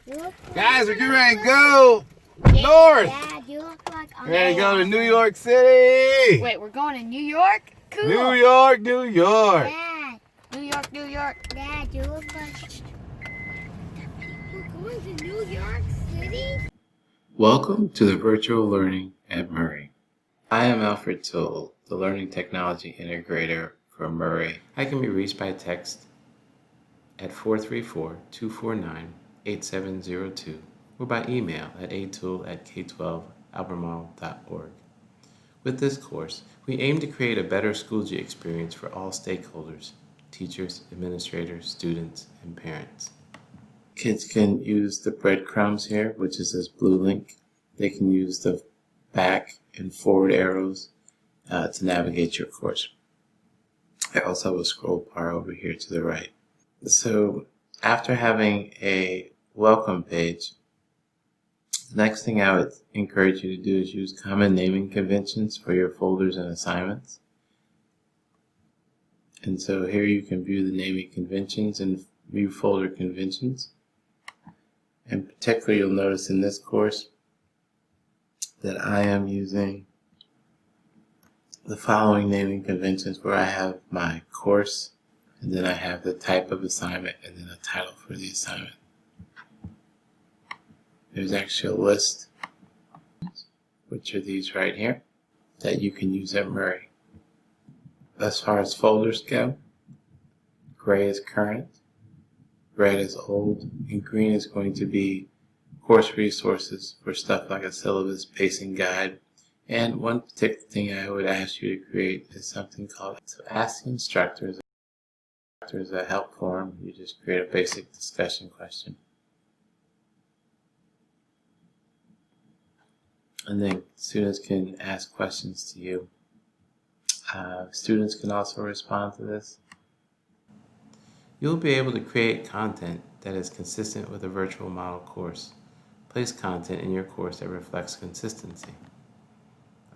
Guys, we're getting ready to go north. Dad, you look like We're ready to go to New York City. Wait, we're going to New York? Cool. New York, New York. Dad. New York, New York. Dad, you look like... We're going to New York City? Welcome to the Virtual Learning at Murray. I am Alfred Toll, the Learning Technology Integrator for Murray. I can be reached by text at 434-249-8702 or by email at atool@k12albemarle.org. With this course, we aim to create a better Schoology experience for all stakeholders, teachers, administrators, students, and parents. Kids can use the breadcrumbs here, which is this blue link. They can use the back and forward arrows to navigate your course. I also have a scroll bar over here to the right. So after having a welcome page, the next thing I would encourage you to do is use common naming conventions for your folders and assignments. And so here you can view the naming conventions and view folder conventions. And particularly you'll notice in this course that I am using the following naming conventions where I have my course, and then I have the type of assignment, and then a title for the assignment. There's actually a list, which are these right here, that you can use at Murray. As far as folders go, gray is current, red is old, and green is going to be course resources for stuff like a syllabus pacing guide. And one particular thing I would ask you to create is something called, so ask the instructors a help form. You just create a basic discussion question. And then students can ask questions to you. Students can also respond to this. You'll be able to create content that is consistent with a virtual model course. Place content in your course that reflects consistency.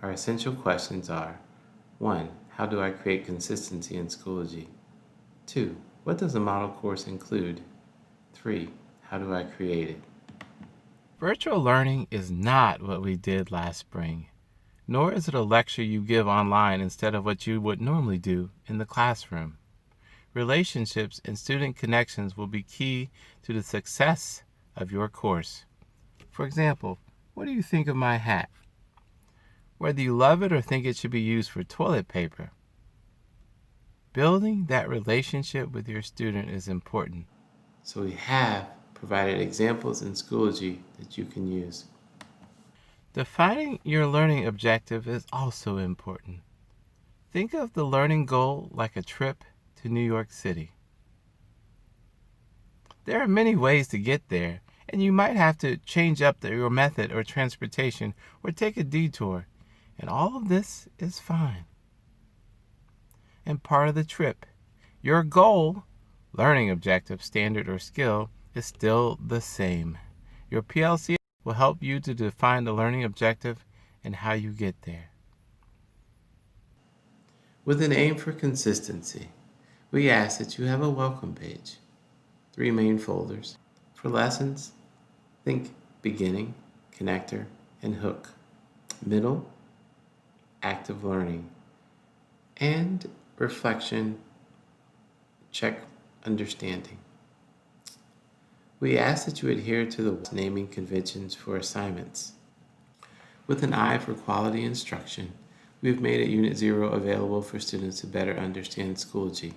Our essential questions are: 1. How do I create consistency in Schoology? 2. What does a model course include? 3. How do I create it? Virtual learning is not what we did last spring, nor is it a lecture you give online instead of what you would normally do in the classroom. Relationships and student connections will be key to the success of your course. For example, what do you think of my hat? Whether you love it or think it should be used for toilet paper, building that relationship with your student is important. So we have provided examples in Schoology that you can use. Defining your learning objective is also important. Think of the learning goal like a trip to New York City. There are many ways to get there, and you might have to change up your method or transportation or take a detour, and all of this is fine. And part of the trip, your goal, learning objective, standard, or skill, is still the same. Your PLC will help you to define the learning objective and how you get there. With an aim for consistency, we ask that you have a welcome page, 3 main folders. For lessons, think beginning, connector, and hook. Middle, active learning. And reflection, check understanding. We ask that you adhere to the naming conventions for assignments. With an eye for quality instruction, we have made Unit 0 available for students to better understand Schoology.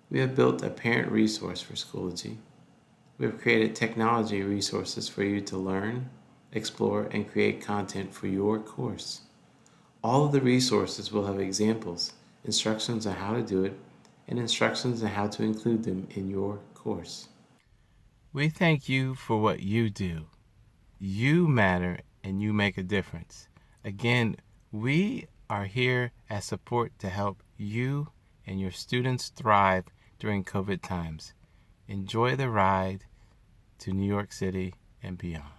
We have built a parent resource for Schoology. We have created technology resources for you to learn, explore, and create content for your course. All of the resources will have examples, instructions on how to do it, and instructions on how to include them in your course. We thank you for what you do. You matter and you make a difference. Again, we are here as support to help you and your students thrive during COVID times. Enjoy the ride to New York City and beyond.